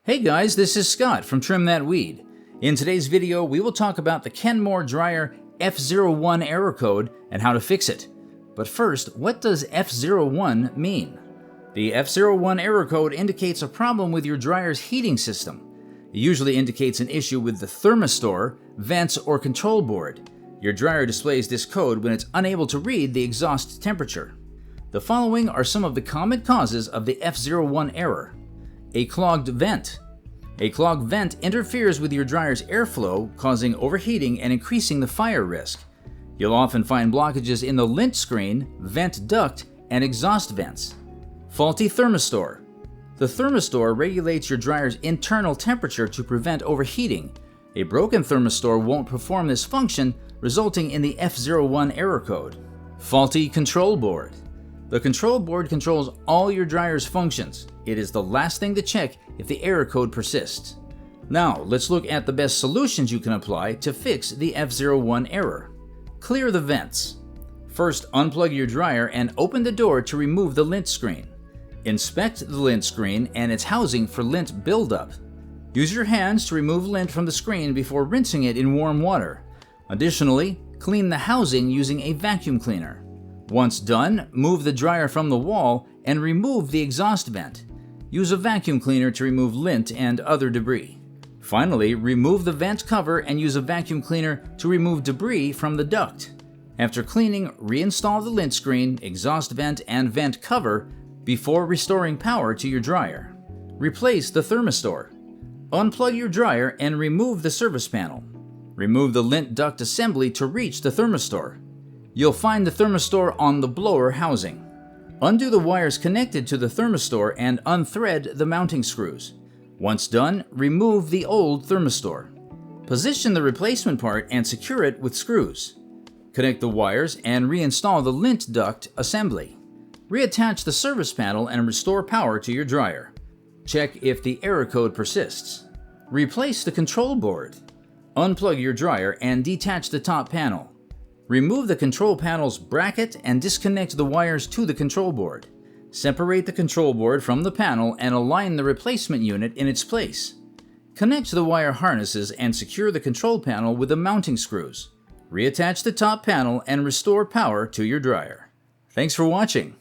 Hey guys, this is Scott from Trim That Weed. In today's video, we will talk about the Kenmore Dryer F01 error code and how to fix it. But first, what does F01 mean? The F01 error code indicates a problem with your dryer's heating system. It usually indicates an issue with the thermistor, vents, or control board. Your dryer displays this code when it's unable to read the exhaust temperature. The following are some of the common causes of the F01 error. A clogged vent. A clogged vent interferes with your dryer's airflow, causing overheating and increasing the fire risk. You'll often find blockages in the lint screen, vent duct, and exhaust vents. Faulty thermistor. The thermistor regulates your dryer's internal temperature to prevent overheating. A broken thermistor won't perform this function, resulting in the F01 error code. Faulty control board. The control board controls all your dryer's functions. It is the last thing to check if the error code persists. Now, let's look at the best solutions you can apply to fix the F01 error. Clear the vents. First, unplug your dryer and open the door to remove the lint screen. Inspect the lint screen and its housing for lint buildup. Use your hands to remove lint from the screen before rinsing it in warm water. Additionally, clean the housing using a vacuum cleaner. Once done, move the dryer from the wall and remove the exhaust vent. Use a vacuum cleaner to remove lint and other debris. Finally, remove the vent cover and use a vacuum cleaner to remove debris from the duct. After cleaning, reinstall the lint screen, exhaust vent, and vent cover before restoring power to your dryer. Replace the thermistor. Unplug your dryer and remove the service panel. Remove the lint duct assembly to reach the thermistor. You'll find the thermistor on the blower housing. Undo the wires connected to the thermistor and unthread the mounting screws. Once done, remove the old thermistor. Position the replacement part and secure it with screws. Connect the wires and reinstall the lint duct assembly. Reattach the service panel and restore power to your dryer. Check if the error code persists. Replace the control board. Unplug your dryer and detach the top panel. Remove the control panel's bracket and disconnect the wires to the control board. Separate the control board from the panel and align the replacement unit in its place. Connect the wire harnesses and secure the control panel with the mounting screws. Reattach the top panel and restore power to your dryer. Thanks for watching.